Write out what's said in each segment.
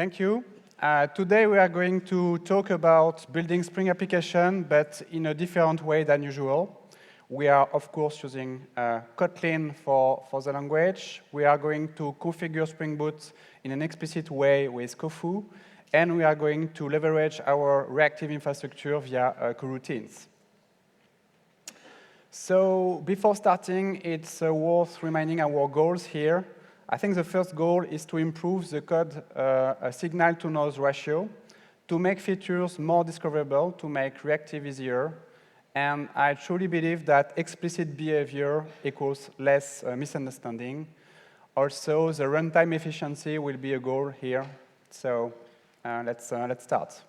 Thank you. Today we are going to talk about building Spring application, but in a different way than usual. We are, of course, using Kotlin for the language. We are going to configure Spring Boot in an explicit way with Kofu, and we are going to leverage our reactive infrastructure via Coroutines. So before starting, it's worth reminding our goals here. I think the first goal is to improve the code signal-to-noise ratio, to make features more discoverable, to make reactive easier. And I truly believe that explicit behavior equals less misunderstanding. Also, the runtime efficiency will be a goal here. So let's start.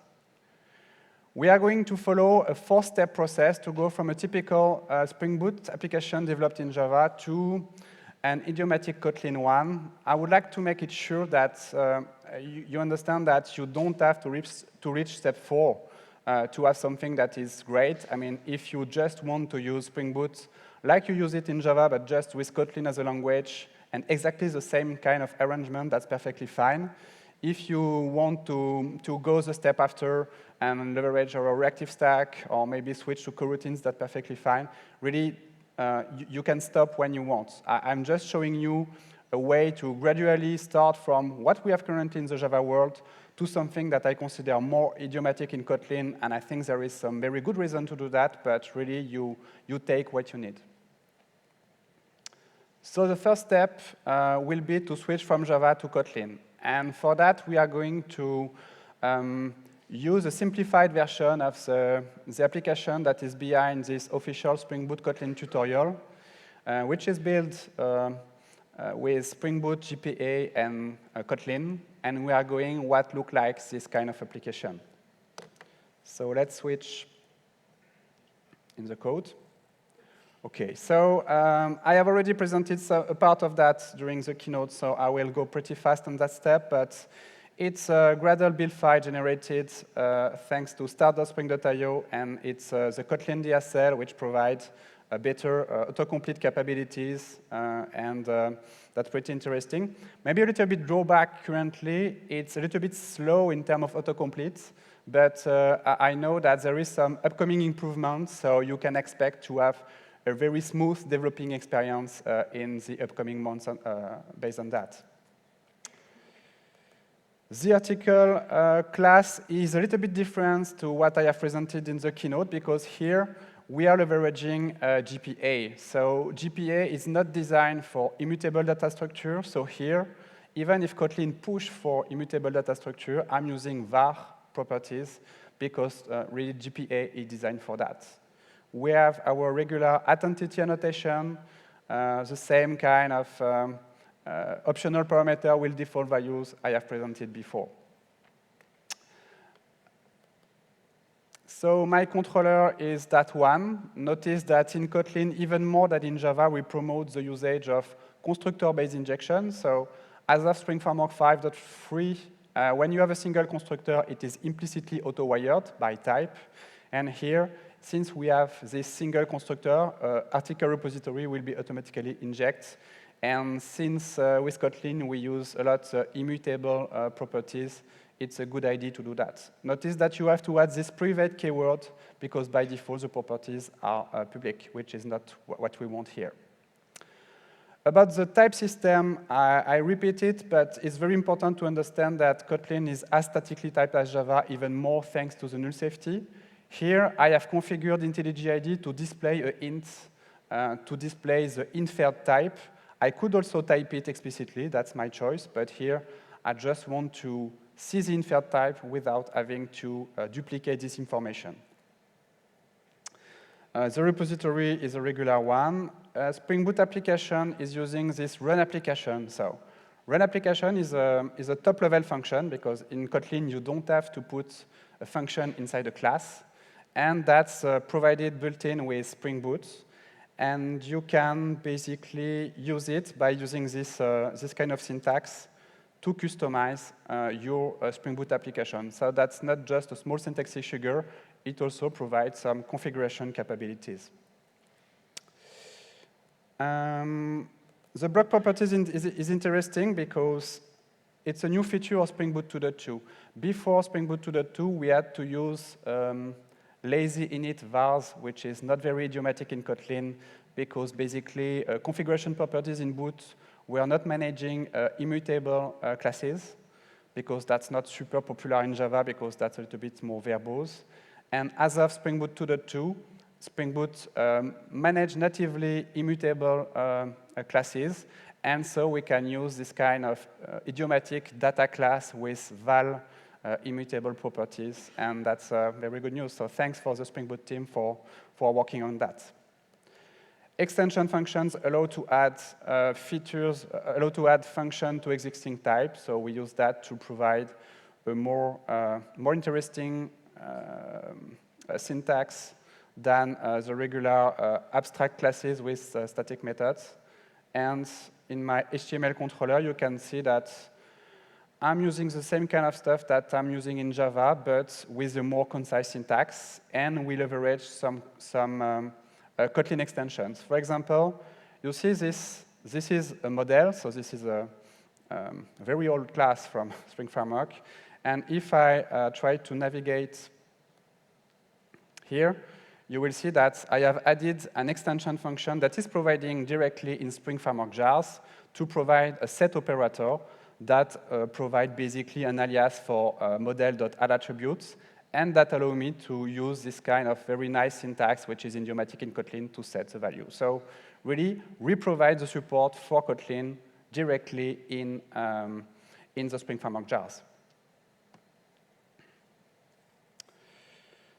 We are going to follow a four-step process to go from a typical Spring Boot application developed in Java to an idiomatic Kotlin one. I would like to make it sure that you understand that you don't have to reach step 4 to have something that is great. I mean, if you just want to use Spring Boot like you use it in Java, but just with Kotlin as a language and exactly the same kind of arrangement, that's perfectly fine. If you want to go the step after and leverage our reactive stack or maybe switch to coroutines, that's perfectly fine. Really, you can stop when you want. I'm just showing you a way to gradually start from what we have currently in the Java world to something that I consider more idiomatic in Kotlin, and I think there is some very good reason to do that, but really you take what you need. So the first step will be to switch from Java to Kotlin. And for that, we are going to use a simplified version of the application that is behind this official Spring Boot Kotlin tutorial, which is built with Spring Boot, GPA, and Kotlin. And we are going what look like this kind of application. So let's switch in the code. OK, so I have already presented a part of that during the keynote, so I will go pretty fast on that step. But it's a Gradle build file generated thanks to start.spring.io, and it's the Kotlin DSL, which provides better autocomplete capabilities, and that's pretty interesting. Maybe a little bit drawback currently. It's a little bit slow in terms of autocomplete, but I know that there is some upcoming improvements, so you can expect to have a very smooth developing experience in the upcoming months based on that. The article class is a little bit different to what I have presented in the keynote, because here we are leveraging GPA. So GPA is not designed for immutable data structure. So here, even if Kotlin push for immutable data structure, I'm using var properties because really GPA is designed for that. We have our regular identity annotation, the same kind of optional parameter with default values I have presented before. So my controller is that one. Notice that in Kotlin, even more than in Java, we promote the usage of constructor-based injection. So as of Spring Framework 5.3, when you have a single constructor, it is implicitly auto-wired by type. And here, since we have this single constructor, article repository will be automatically injected. And since with Kotlin we use a lot of immutable properties, it's a good idea to do that. Notice that you have to add this private keyword because by default the properties are public, which is not what we want here. About the type system, I repeat it, but it's very important to understand that Kotlin is as statically typed as Java, even more thanks to the null safety. Here, I have configured IntelliJ ID to display a int, to display the inferred type. I could also type it explicitly, that's my choice, but here I just want to see the inferred type without having to duplicate this information. The repository is a regular one. Spring Boot application is using this run application. So run application is a top-level function because in Kotlin you don't have to put a function inside a class. And that's provided built-in with Spring Boot. And you can basically use it by using this kind of syntax to customize your Spring Boot application. So that's not just a small syntax sugar. It also provides some configuration capabilities. The block properties is interesting because it's a new feature of Spring Boot 2.2. Before Spring Boot 2.2, we had to use lazy init vars, which is not very idiomatic in Kotlin, because basically configuration properties in boot were not managing immutable classes, because that's not super popular in Java, because that's a little bit more verbose. And as of Spring Boot 2.2, Spring Boot manage natively immutable classes, and so we can use this kind of idiomatic data class with val immutable properties, and that's very good news. So thanks for the Spring Boot team for working on that. Extension functions allow to add features, allow to add function to existing type. So we use that to provide a more interesting syntax than the regular abstract classes with static methods. And in my HTML controller, you can see that I'm using the same kind of stuff that I'm using in Java, but with a more concise syntax, and we leverage some Kotlin extensions. For example, you see this is a model, so this is a very old class from Spring Framework. And if I try to navigate here, you will see that I have added an extension function that is providing directly in Spring Framework jars to provide a set operator that provide basically an alias for model.addAttributes, and that allow me to use this kind of very nice syntax, which is idiomatic in Kotlin, to set the value. So really, we provide the support for Kotlin directly in the Spring Framework jars.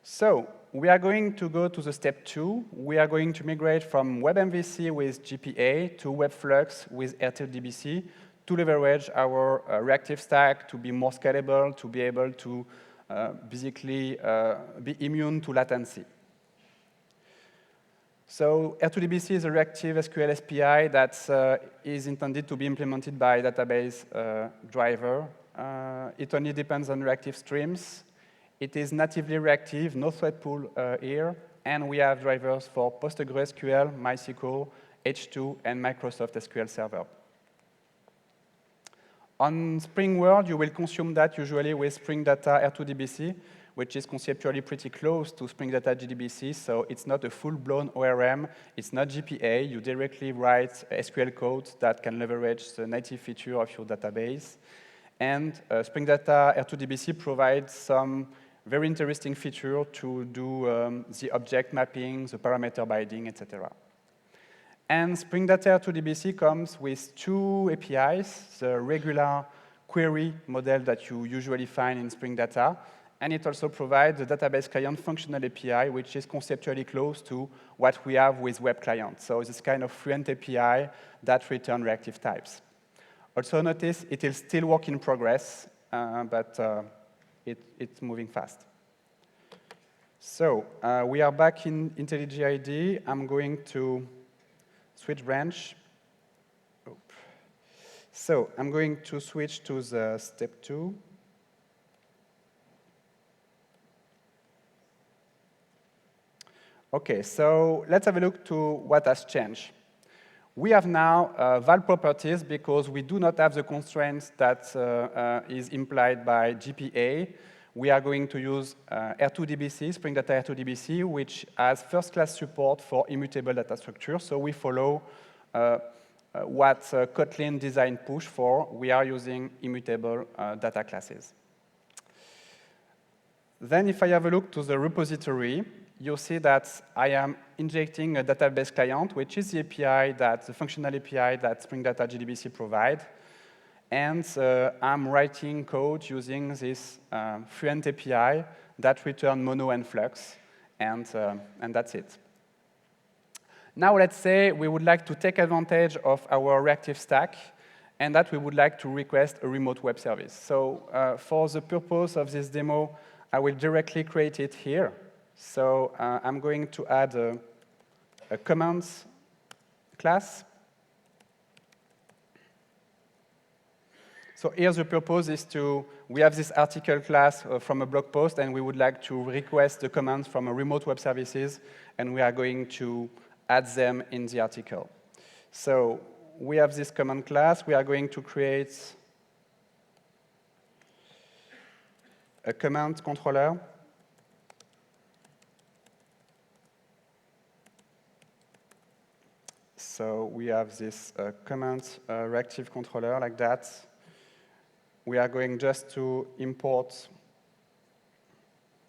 So we are going to go to the step 2. We are going to migrate from WebMvc with GPA to WebFlux with RTDBC to leverage our reactive stack to be more scalable, to be able to basically be immune to latency. So R2DBC is a reactive SQL SPI that is intended to be implemented by database driver. It only depends on reactive streams. It is natively reactive, no thread pool here, and we have drivers for PostgreSQL, MySQL, H2, and Microsoft SQL Server. On Spring World, you will consume that usually with Spring Data R2DBC, which is conceptually pretty close to Spring Data JDBC, so it's not a full-blown ORM, it's not GPA, you directly write SQL code that can leverage the native feature of your database. And Spring Data R2DBC provides some very interesting feature to do the object mapping, the parameter binding, etc. And Spring Data R2DBC comes with two APIs, the regular query model that you usually find in Spring Data, and it also provides the database client functional API, which is conceptually close to what we have with web client. So it's this kind of fluent API that returns reactive types. Also notice it is still work in progress, but it's moving fast. So we are back in IntelliJ IDE. I'm going to switch branch. So I'm going to switch to the step 2. OK, so let's have a look to what has changed. We have now val properties because we do not have the constraints that is implied by GPA. We are going to use R2DBC, Spring Data R2DBC, which has first-class support for immutable data structure. So we follow what Kotlin design push for. We are using immutable data classes. Then if I have a look to the repository, you'll see that I am injecting a database client, which is the API the functional API that Spring Data JDBC provide. And I'm writing code using this fluent API that return mono and flux, and that's it. Now let's say we would like to take advantage of our reactive stack, and that we would like to request a remote web service. So for the purpose of this demo, I will directly create it here. So I'm going to add a commands class. So here the purpose is we have this article class from a blog post, and we would like to request the commands from a remote web services, and we are going to add them in the article. So we have this command class. We are going to create a command controller. So we have this command reactive controller like that. We are going just to import.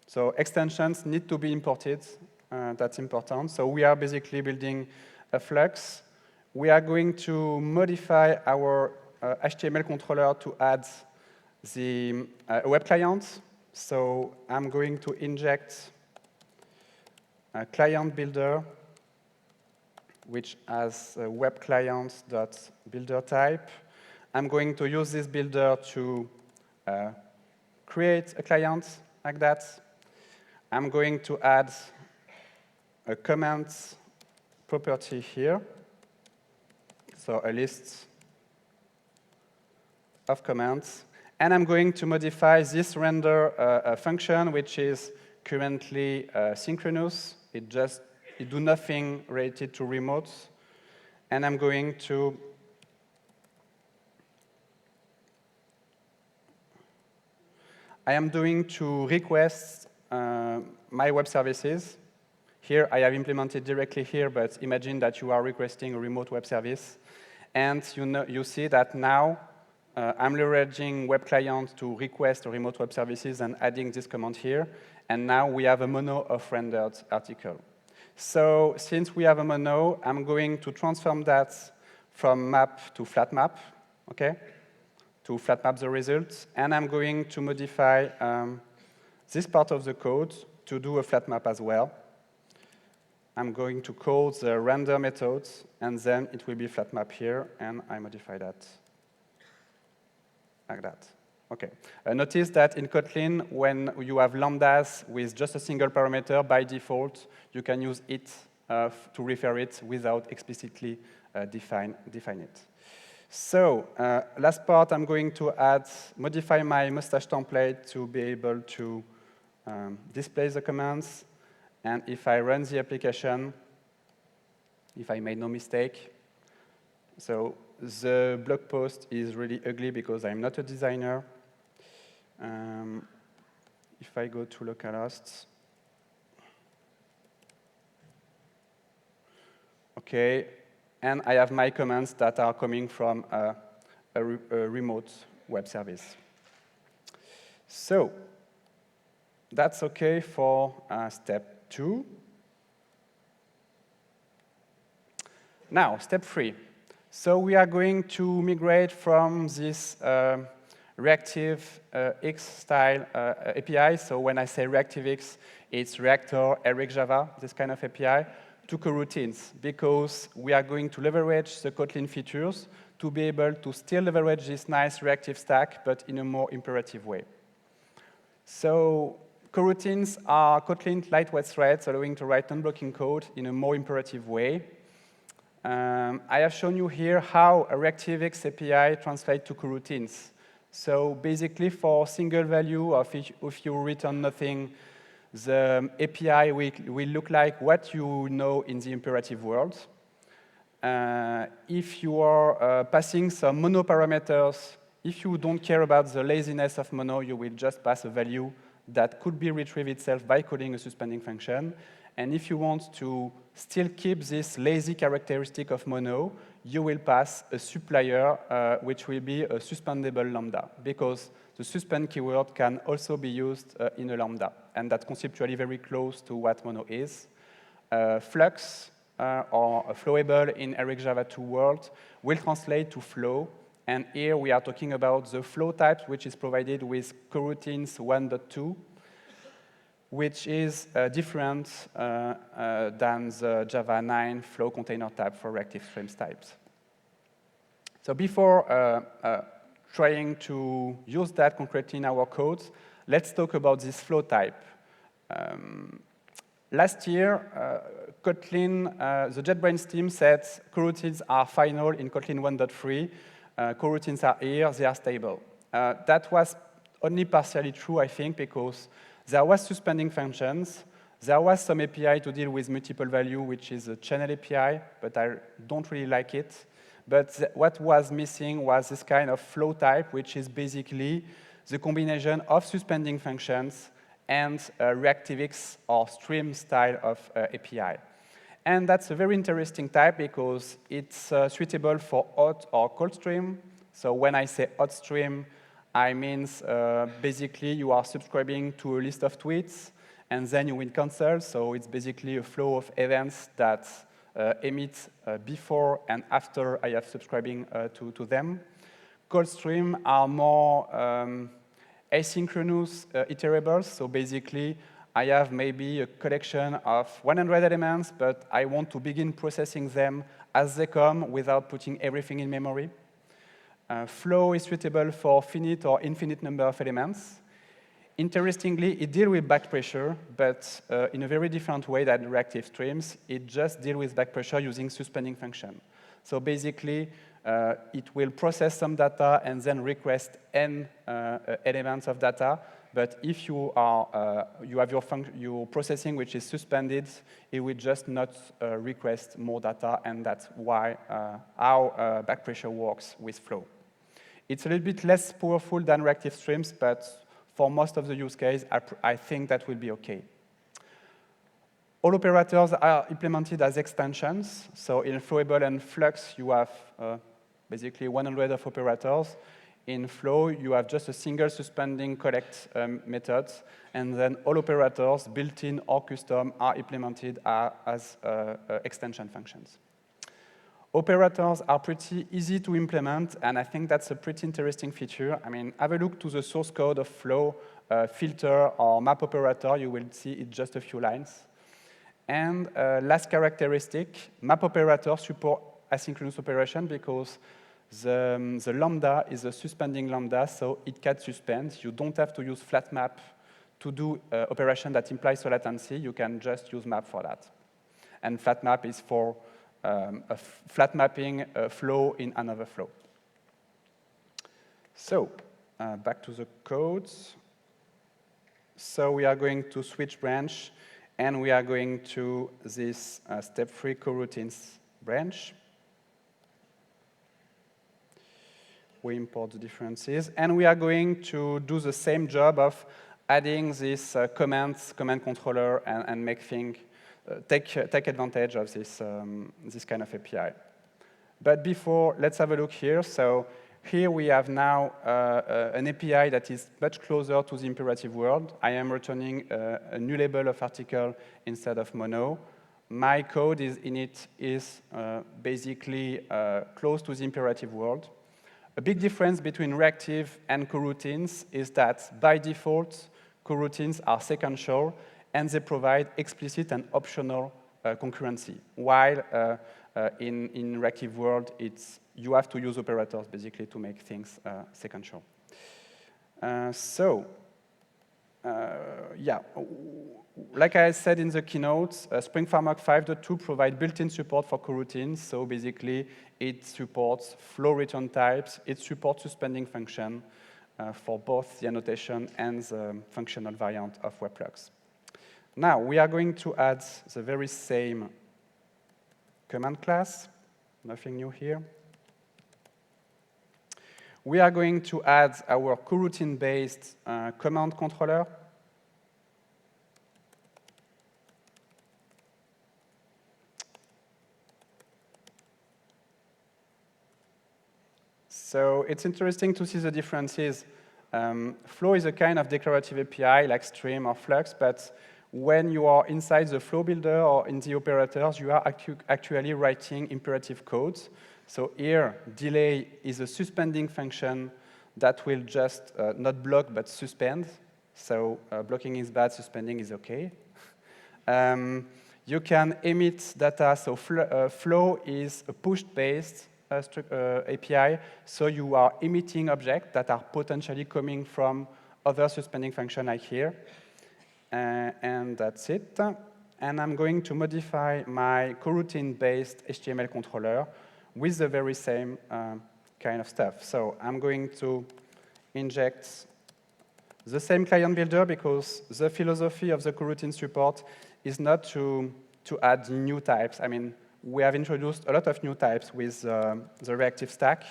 So extensions need to be imported. That's important. So we are basically building a Flux. We are going to modify our HTML controller to add the web client. So I'm going to inject a client builder, which has a web client.builder type. I'm going to use this builder to create a client like that. I'm going to add a comment property here, so a list of comments. And I'm going to modify this render function, which is currently synchronous. It does nothing related to remote. And I'm going to request my web services. Here, I have implemented directly here, but imagine that you are requesting a remote web service. And you see that now I'm leveraging web client to request a remote web services and adding this command here. And now we have a mono of rendered article. So since we have a mono, I'm going to transform that from map to flat map, okay? To flat map the results. And I'm going to modify this part of the code to do a flat map as well. I'm going to call the render method, and then it will be flat map here, and I modify that like that. Okay. Notice that in Kotlin, when you have lambdas with just a single parameter, by default, you can use it to refer it without explicitly define it. So last part, I'm going to modify my mustache template to be able to display the commands. And if I run the application, if I made no mistake, so the blog post is really ugly because I'm not a designer. If I go to localhost, okay, and I have my commands that are coming from a remote web service. So that's okay for step 2. Now, step 3. So we are going to migrate from this Reactive X style API. So when I say Reactive X, it's Reactor, Eric Java, this kind of API, to Coroutines, because we are going to leverage the Kotlin features to be able to still leverage this nice reactive stack, but in a more imperative way. So Coroutines are Kotlin lightweight threads allowing to write non-blocking code in a more imperative way. I have shown you here how a ReactiveX API translates to coroutines. So basically, for single value, or if you return nothing, the API will look like what you know in the imperative world. If you are passing some mono parameters, if you don't care about the laziness of mono, you will just pass a value that could be retrieved itself by calling a suspending function. And if you want to still keep this lazy characteristic of mono, you will pass a supplier, which will be a suspendable lambda, because the suspend keyword can also be used in a lambda, and that's conceptually very close to what mono is. Flux, or flowable in Eric Java 2 world, will translate to flow. And here we are talking about the flow type, which is provided with Coroutines 1.2, which is different than the Java 9 flow container type for reactive streams types. So before trying to use that concretely in our code, let's talk about this flow type. Last year, Kotlin, the JetBrains team said coroutines are final in Kotlin 1.3. Coroutines are here, they are stable. That was only partially true, I think, because there was suspending functions. There was some API to deal with multiple value, which is a channel API, but I don't really like it. But what was missing was this kind of flow type, which is basically the combination of suspending functions and ReactiveX or stream style of API. And that's a very interesting type because it's suitable for hot or cold stream. So when I say hot stream, I mean basically you are subscribing to a list of tweets and then you will cancel. So it's basically a flow of events that emit before and after I have subscribing to them. Cold stream are more asynchronous iterables. So basically, I have maybe a collection of 100 elements, but I want to begin processing them as they come without putting everything in memory. Flow is suitable for finite or infinite number of elements. Interestingly, it deals with backpressure, but in a very different way than reactive streams. It just deals with backpressure using suspending function. So basically, it will process some data and then request n elements of data. But if you have your processing which is suspended, it will just not request more data, and that's why how backpressure works with Flow. It's a little bit less powerful than reactive streams, but for most of the use case, I think that will be okay. All operators are implemented as extensions. So in Flowable and Flux, you have basically 100 of operators. In Flow, you have just a single suspending collect method, and then all operators, built-in or custom, are implemented as extension functions. Operators are pretty easy to implement, and I think that's a pretty interesting feature. I mean, have a look to the source code of Flow, filter or map operator. You will see it's just a few lines. And last characteristic, map operators support asynchronous operation because the lambda is a suspending lambda, so it can suspend. You don't have to use flat map to do operation that implies a latency. You can just use map for that. And flat map is for flat mapping a flow in another flow. So back to the codes. So we are going to switch branch, and we are going to this step 3 coroutines branch. We import the differences, and we are going to do the same job of adding this command controller and make things take advantage of this this kind of API. But before, let's have a look here. So here we have now an API that is much closer to the imperative world. I am returning a new label of article instead of mono. My code is basically close to the imperative world. A big difference between reactive and coroutines is that by default, coroutines are sequential and they provide explicit and optional concurrency. While in reactive world, you have to use operators basically to make things sequential. Yeah, like I said in the keynote, Spring Framework 5.2 provides built-in support for coroutines. So basically, it supports flow return types. It supports suspending function for both the annotation and the functional variant of WebFlux. Now, we are going to add the very same command class. Nothing new here. We are going to add our coroutine-based command controller. So it's interesting to see the differences. Flow is a kind of declarative API like Stream or Flux, but when you are inside the flow builder or in the operators, you are actually writing imperative codes. So here, delay is a suspending function that will just not block but suspend. So blocking is bad, suspending is okay. You can emit data. So flow is a push-based API. So you are emitting objects that are potentially coming from other suspending function like here. And that's it. And I'm going to modify my coroutine-based HTML controller with the very same kind of stuff. So I'm going to inject the same client builder because the philosophy of the coroutine support is not to add new types. I mean, we have introduced a lot of new types with the reactive stack.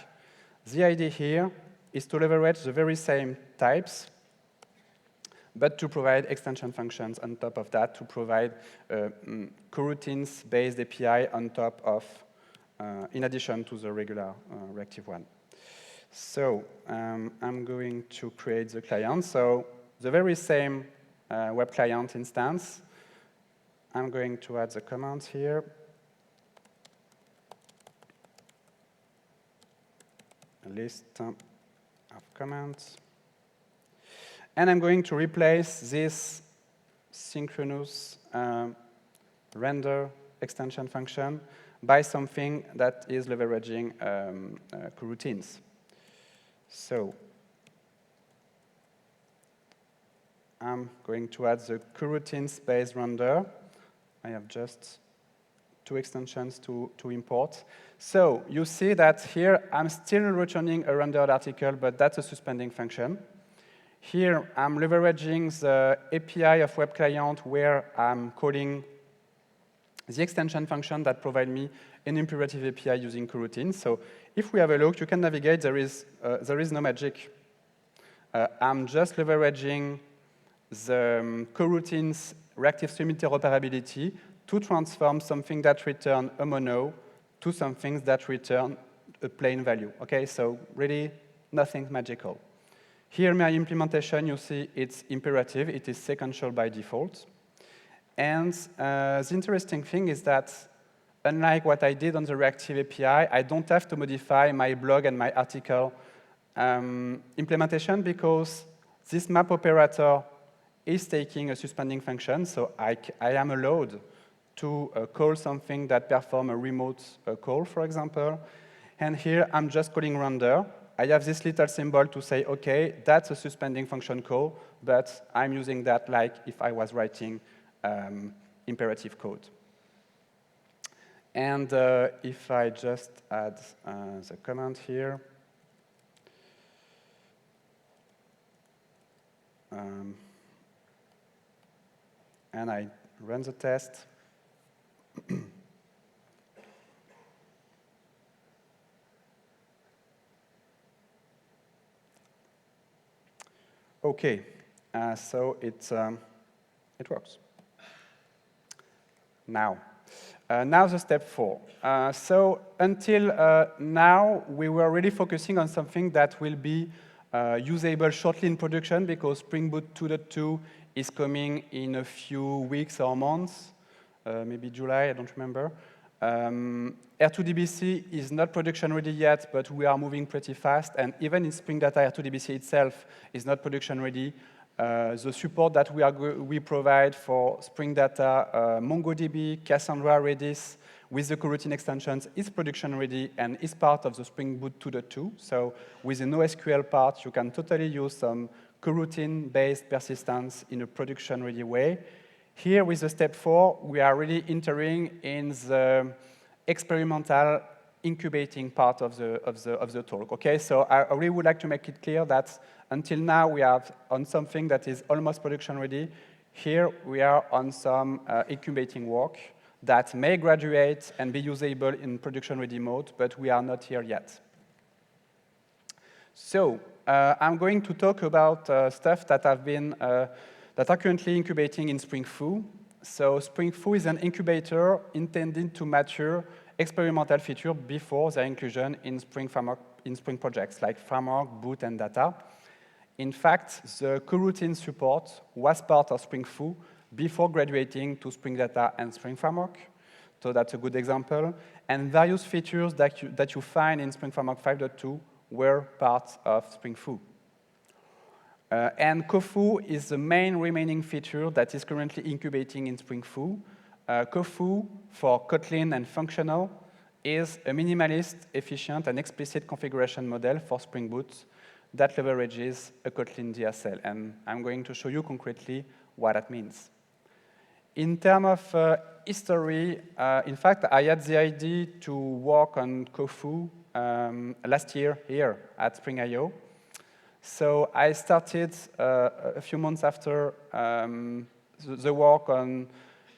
The idea here is to leverage the very same types, but to provide extension functions on top of that, to provide coroutines-based API on top of, in addition to the regular reactive one. So I'm going to create the client. So the very same web client instance. I'm going to add the commands here. A list of commands. And I'm going to replace this synchronous render extension function by something that is leveraging coroutines. So I'm going to add the coroutines-based render. I have just 2 extensions to import. So you see that here I'm still returning a rendered article, but that's a suspending function. Here I'm leveraging the API of web client where I'm calling the extension function that provide me an imperative API using coroutines. So if we have a look, you can navigate. There is no magic. I'm just leveraging the coroutines reactive stream interoperability to transform something that return a mono to something that return a plain value. Okay, so really nothing magical. Here, my implementation, you see it's imperative. It is sequential by default. And the interesting thing is that unlike what I did on the reactive API, I don't have to modify my blog and my article implementation because this map operator is taking a suspending function, so I am allowed to call something that performs a remote call, for example. And here, I'm just calling render. I have this little symbol to say, OK, that's a suspending function call, but I'm using that like if I was writing imperative code. And if I just add the command here, and I run the test, OK, so it works. Now the step 4. So until now, we were really focusing on something that will be usable shortly in production because Spring Boot 2.2 is coming in a few weeks or months, maybe July, I don't remember. R2DBC is not production ready yet, but we are moving pretty fast. And even in Spring Data, R2DBC itself is not production ready. The support that we provide for Spring Data, MongoDB, Cassandra, Redis, with the coroutine extensions is production ready and is part of the Spring Boot 2.2. So with the NoSQL part, you can totally use some coroutine-based persistence in a production-ready way. Here with the step 4, we are really entering in the experimental incubating part of the talk. Okay, so I really would like to make it clear that until now we are on something that is almost production ready. Here we are on some incubating work that may graduate and be usable in production ready mode, but we are not here yet. So I'm going to talk about stuff that have been that are currently incubating in Spring Foo. So Spring Foo is an incubator intended to mature experimental features before their inclusion in Spring projects like Framework, Boot, and Data. In fact, the coroutine support was part of Spring Foo before graduating to Spring Data and Spring Framework. So that's a good example. And various features that you find in Spring Framework 5.2 were part of Spring Foo. And Kofu is the main remaining feature that is currently incubating in Spring Foo. Kofu, for Kotlin and functional, is a minimalist, efficient, and explicit configuration model for Spring Boot that leverages a Kotlin DSL. And I'm going to show you concretely what that means. In terms of history, in fact, I had the idea to work on Kofu last year here at Spring I.O. So I started a few months after the work on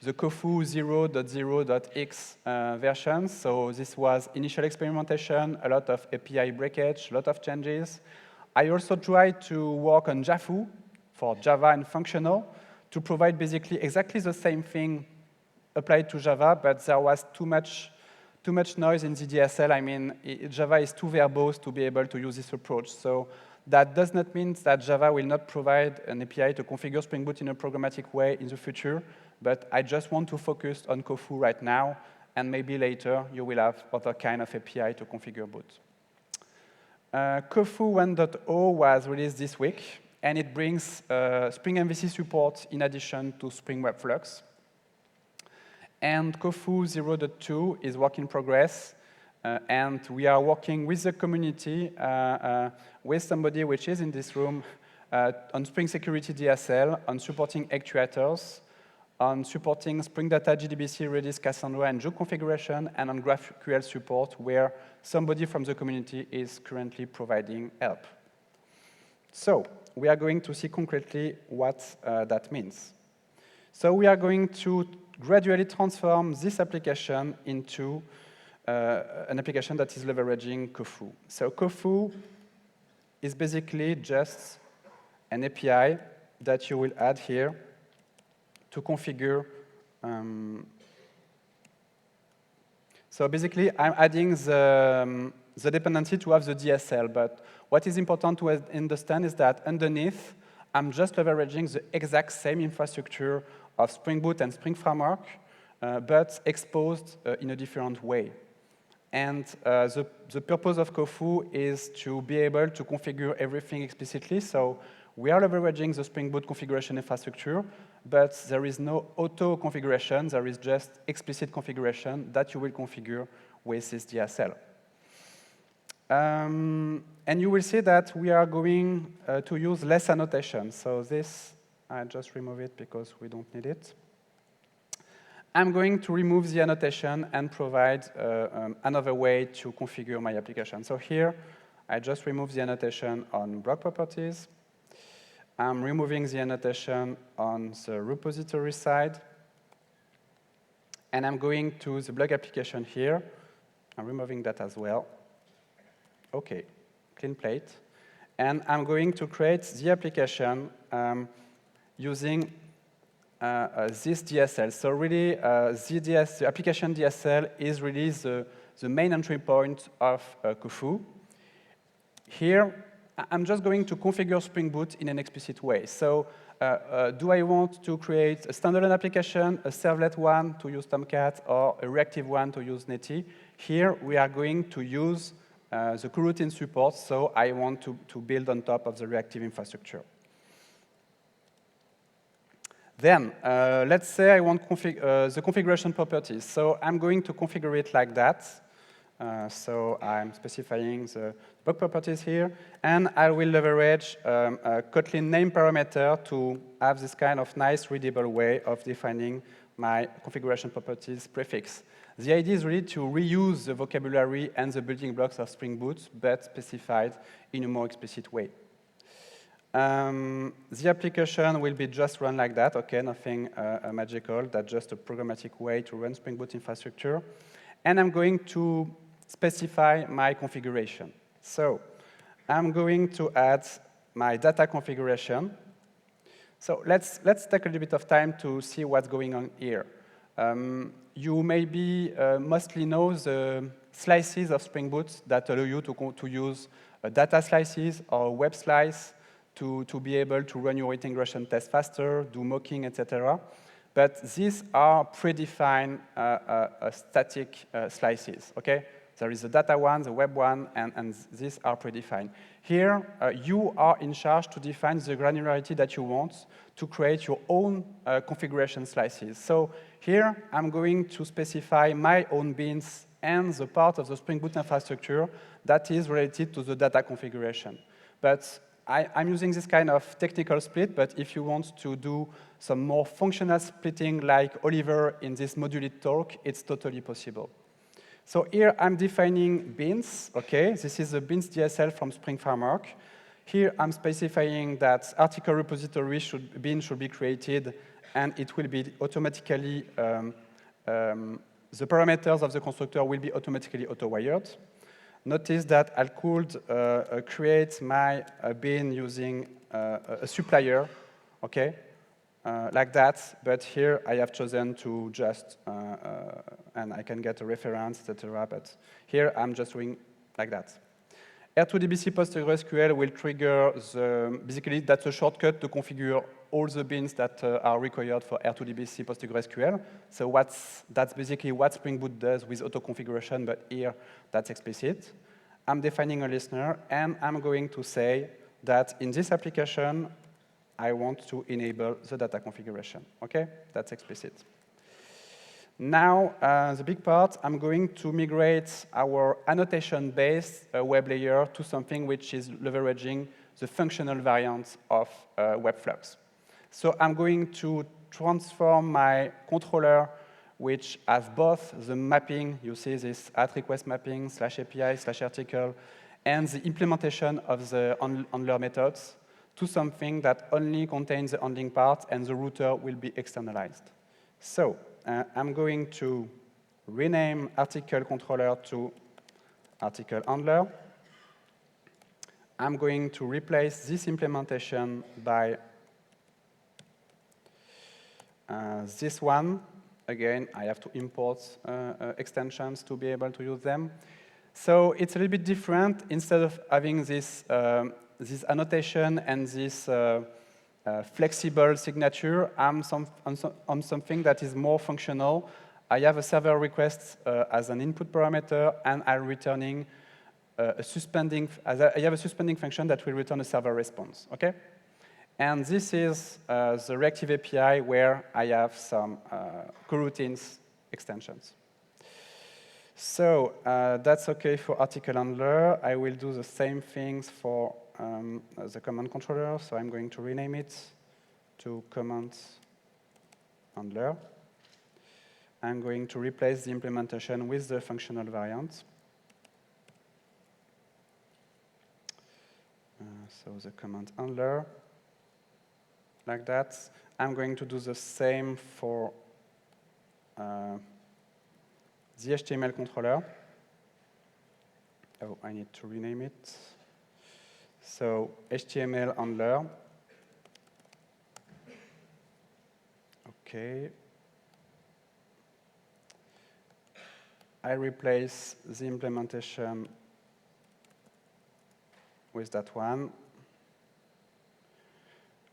the Kofu 0.0.x version. So this was initial experimentation, a lot of API breakage, a lot of changes. I also tried to work on Jafu for Java and functional to provide basically exactly the same thing applied to Java, but there was too much noise in the DSL. I mean, Java is too verbose to be able to use this approach. So that does not mean that Java will not provide an API to configure Spring Boot in a programmatic way in the future, but I just want to focus on Kofu right now, and maybe later you will have other kind of API to configure Boot. Kofu 1.0 was released this week, and it brings Spring MVC support in addition to Spring WebFlux. And Kofu 0.2 is work in progress, and we are working with the community, with somebody which is in this room, on Spring Security DSL, on supporting actuators, on supporting Spring Data JDBC, Redis, Cassandra, and Juke configuration, and on GraphQL support, where somebody from the community is currently providing help. So we are going to see concretely what that means. So we are going to gradually transform this application into an application that is leveraging Kofu. So Kofu is basically just an API that you will add here to configure. So basically, I'm adding the dependency to have the DSL, but what is important to understand is that underneath, I'm just leveraging the exact same infrastructure of Spring Boot and Spring Framework, but exposed in a different way. And the purpose of Kofu is to be able to configure everything explicitly. So we are leveraging the Spring Boot configuration infrastructure, but there is no auto configuration. There is just explicit configuration that you will configure with this DSL. And you will see that we are going to use less annotations. So this, I just remove it because we don't need it. I'm going to remove the annotation and provide another way to configure my application. So here, I just remove the annotation on block properties. I'm removing the annotation on the repository side. And I'm going to the blog application here. I'm removing that as well. OK, clean plate. And I'm going to create the application using this DSL. So really, the application DSL is really the main entry point of Kofu. Here, I'm just going to configure Spring Boot in an explicit way. So do I want to create a standalone application, a servlet one to use Tomcat, or a reactive one to use Netty? Here, we are going to use the Coroutines support, so I want to build on top of the reactive infrastructure. Then, let's say I want the configuration properties. So I'm going to configure it like that. So I'm specifying the bug properties here. And I will leverage a Kotlin name parameter to have this kind of nice, readable way of defining my configuration properties prefix. The idea is really to reuse the vocabulary and the building blocks of Spring Boot, but specified in a more explicit way. The application will be just run like that, okay, nothing magical, that's just a programmatic way to run Spring Boot infrastructure. And I'm going to specify my configuration. So I'm going to add my data configuration. So let's take a little bit of time to see what's going on here. You maybe mostly know the slices of Spring Boot that allow you to use data slices or web slice to be able to run your integration test faster, do mocking, etc. But these are predefined static slices, okay? There is the data one, the web one, and these are predefined. Here, you are in charge to define the granularity that you want to create your own configuration slices. So here, I'm going to specify my own beans and the part of the Spring Boot infrastructure that is related to the data configuration. But I'm using this kind of technical split, but if you want to do some more functional splitting like Oliver in this modulate talk, it's totally possible. So here I'm defining beans, okay? This is the beans DSL from Spring Framework. Here I'm specifying that article repository bean should be created, and it will be automatically, the parameters of the constructor will be automatically auto-wired. notice that I could create my bin using a supplier, okay, like that. But here I have chosen to just, and I can get a reference, etc. But here I'm just doing like that. R2DBC PostgreSQL will trigger basically that's a shortcut to configure all the bins that are required for R2DBC PostgreSQL. So that's basically what Spring Boot does with auto-configuration, but here that's explicit. I'm defining a listener, and I'm going to say that in this application, I want to enable the data configuration. Okay, that's explicit. Now, the big part, I'm going to migrate our annotation-based web layer to something which is leveraging the functional variant of WebFlux. So I'm going to transform my controller, which has both the mapping, you see this @request mapping, /API, /article, and the implementation of the handler methods to something that only contains the handling part, and the router will be externalized. So I'm going to rename article controller to article handler. I'm going to replace this implementation by this one. Again, I have to import extensions to be able to use them. So it's a little bit different. Instead of having this, this annotation and this flexible signature, I'm on something that is more functional. I have a server request as an input parameter, and I'm returning a suspending. I have a suspending function that will return a server response. Okay, and this is the Reactive API where I have some Coroutines extensions. So that's okay for article handler. I will do the same things for the command controller, so I'm going to rename it to command handler. I'm going to replace the implementation with the functional variant. So the command handler, like that. I'm going to do the same for the HTML controller. Oh, I need to rename it. So HTML handler. Okay. I replace the implementation with that one.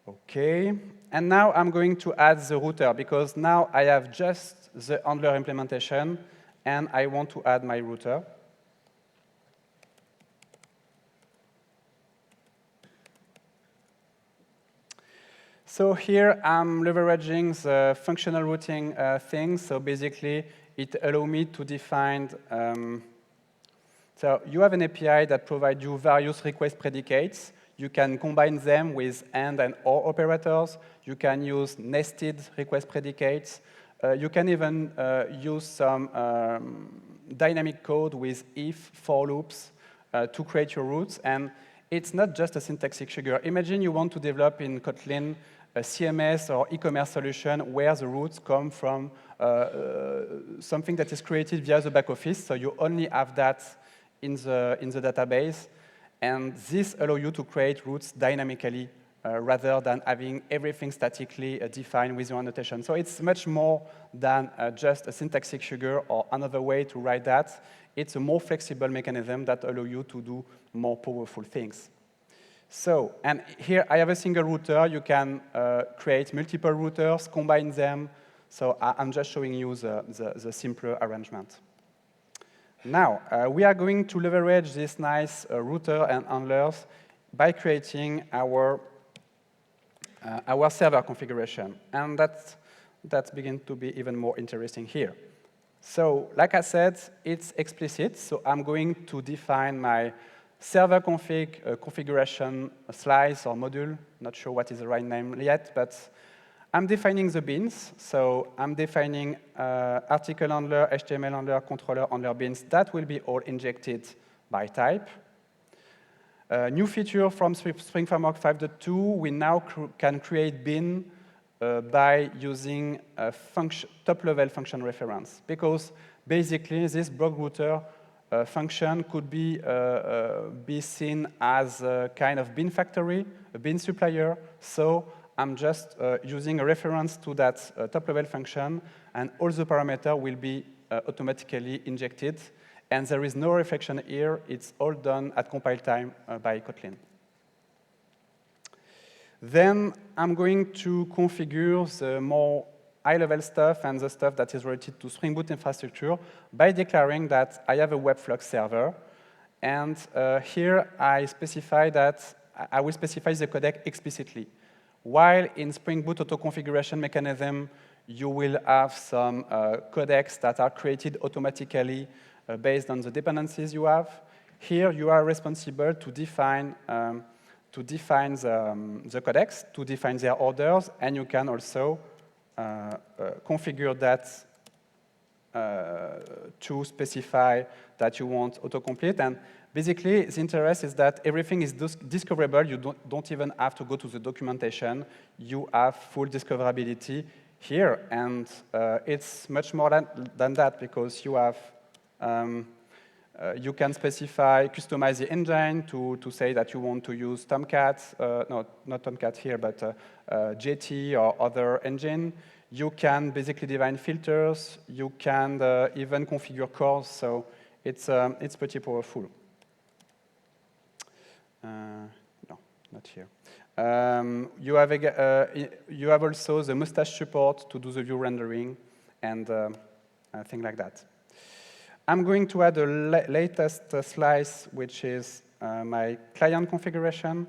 Okay. And now I'm going to add the router, because now I have just the handler implementation, and I want to add my router. So here I'm leveraging the functional routing thing. So basically, it allows me to define. So you have an API that provides you various request predicates. You can combine them with AND and OR operators. You can use nested request predicates. You can even use some dynamic code with if, for loops to create your routes. And it's not just a syntactic sugar. Imagine you want to develop in Kotlin a CMS or e-commerce solution where the routes come from something that is created via the back office. So you only have that in the database. And this allows you to create routes dynamically rather than having everything statically defined with your annotation. So it's much more than just a syntactic sugar or another way to write that. It's a more flexible mechanism that allows you to do more powerful things. So, and here I have a single router. You can create multiple routers, combine them. So I'm just showing you the simpler arrangement. Now, we are going to leverage this nice router and handlers by creating our server configuration. And that begins to be even more interesting here. So, like I said, it's explicit. So I'm going to define my server config configuration slice or module. Not sure what is the right name yet, but I'm defining the bins. So I'm defining article handler, HTML handler, controller handler bins. That will be all injected by type. New feature from Spring Framework 5.2, we now can create bin by using a top-level function reference. Because basically, this block router function could be seen as a kind of bin factory, a bin supplier. So I'm just using a reference to that top-level function, and all the parameters will be automatically injected. And there is no reflection here. It's all done at compile time by Kotlin. Then I'm going to configure the more high-level stuff and the stuff that is related to Spring Boot infrastructure by declaring that I have a WebFlux server. And here I specify that I will specify the codec explicitly. While in Spring Boot auto-configuration mechanism, you will have some codecs that are created automatically based on the dependencies you have. Here, you are responsible to define the codecs, to define their orders, and you can also configure that to specify that you want autocomplete. And basically, the interest is that everything is discoverable. You don't even have to go to the documentation. You have full discoverability here. And it's much more than that, because you have you can specify, customize the engine to say that you want to use Tomcat, no, not Tomcat here, but JT or other engine. You can basically define filters. You can even configure cores. So it's pretty powerful. No, not here. You have also the mustache support to do the view rendering and things like that. I'm going to add a latest slice, which is my client configuration.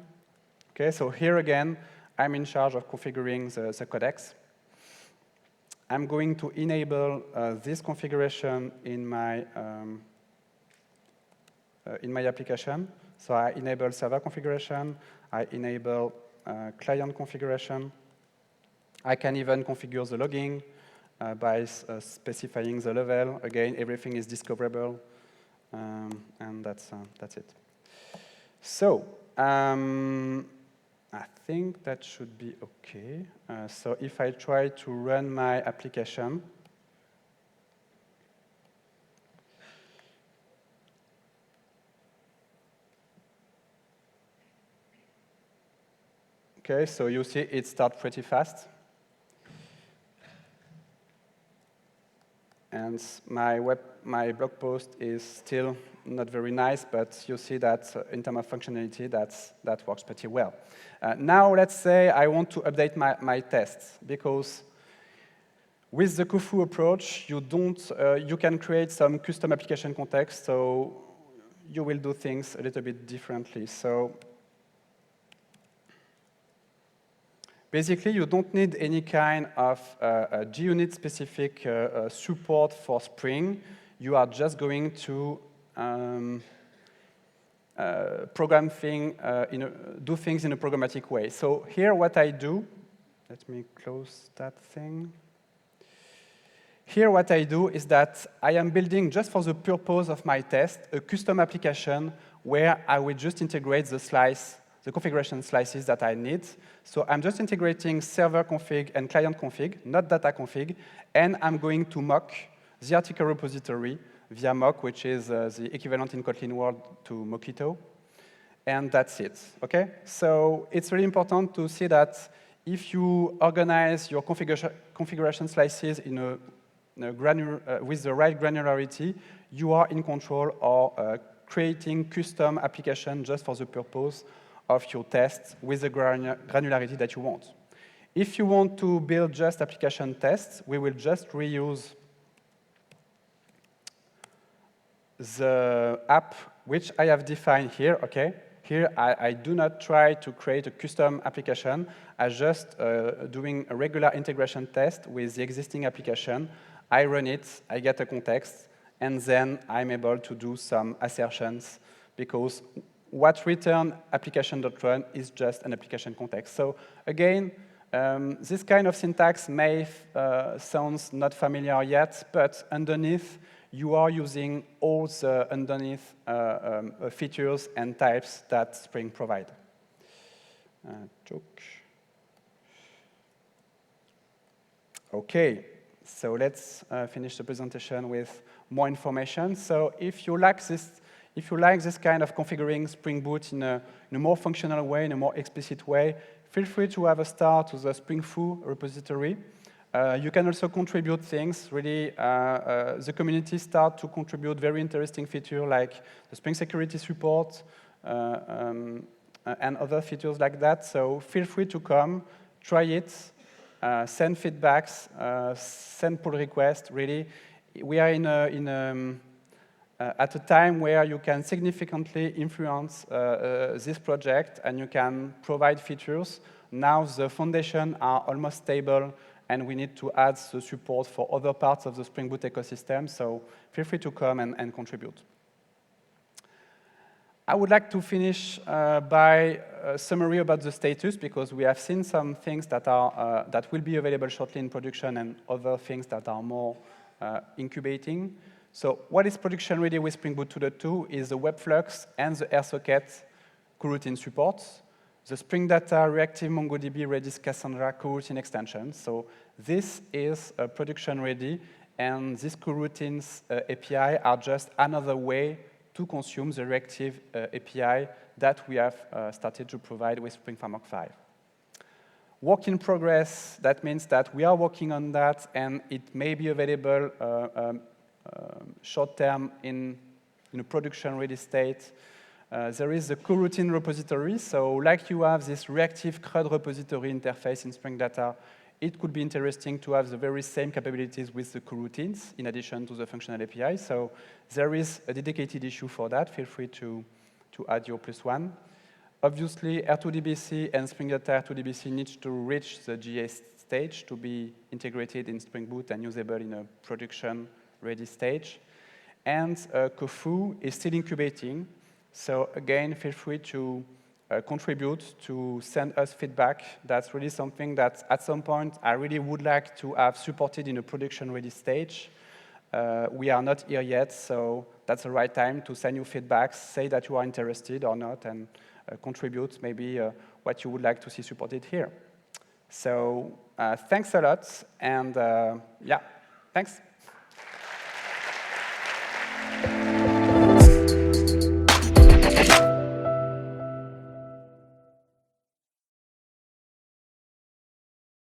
Okay, so here again, I'm in charge of configuring the codecs. I'm going to enable this configuration in my application. So I enable server configuration. I enable client configuration. I can even configure the logging by specifying the level. Again, everything is discoverable, and that's it. So I think that should be OK. So if I try to run my application, OK, so you see it starts pretty fast. And my blog post is still not very nice, but you see that in terms of functionality, that works pretty well. Now, let's say I want to update my tests, because with the Kofu approach, you can create some custom application context, so you will do things a little bit differently. So basically, you don't need any kind of JUnit specific support for Spring. You are just going to do things in a programmatic way. So here, what I do, let me close that thing. Here, what I do is that I am building, just for the purpose of my test, a custom application where I will just integrate the configuration slices that I need. So I'm just integrating server config and client config, not data config, and I'm going to mock the article repository via mock, which is the equivalent in Kotlin world to Mockito, and that's it, okay? So it's really important to see that if you organize your configuration slices with the right granularity, you are in control of creating custom application just for the purpose of your tests with the granularity that you want. If you want to build just application tests, we will just reuse the app which I have defined here, okay? Here, I do not try to create a custom application. I just doing a regular integration test with the existing application. I run it, I get a context, and then I'm able to do some assertions, because what return application.run is just an application context. So again, this kind of syntax may sound not familiar yet, but underneath, you are using all the underneath features and types that Spring provide. Joke. OK, so let's finish the presentation with more information. So if you like this kind of configuring Spring Boot in a more functional way, in a more explicit way, feel free to have a start to the Spring Foo repository. You can also contribute things. Really, the community start to contribute very interesting features like the Spring Security support and other features like that. So feel free to come, try it, send feedbacks, send pull requests. Really, we are at a time where you can significantly influence this project and you can provide features. Now the foundations are almost stable, and we need to add the support for other parts of the Spring Boot ecosystem, so feel free to come and contribute. I would like to finish by a summary about the status, because we have seen some things that will be available shortly in production and other things that are more incubating. So what is production ready with Spring Boot 2.2 is the WebFlux and the AirSocket coroutine supports, the Spring Data Reactive MongoDB Redis Cassandra coroutine extension. So this is production ready, and these coroutines API are just another way to consume the Reactive API that we have started to provide with Spring Framework 5. Work in progress, that means that we are working on that, and it may be available short-term in a production-ready state. There is the coroutine repository, so like you have this reactive CRUD repository interface in Spring Data, it could be interesting to have the very same capabilities with the coroutines in addition to the functional API. So there is a dedicated issue for that. Feel free to add your +1. Obviously, R2DBC and Spring Data R2DBC needs to reach the GA stage to be integrated in Spring Boot and usable in a production-ready stage. And Kofu is still incubating. So again, feel free to contribute, to send us feedback. That's really something that at some point I really would like to have supported in a production-ready stage. We are not here yet, so that's the right time to send you feedbacks, say that you are interested or not, and contribute maybe what you would like to see supported here. So thanks a lot, and yeah, thanks.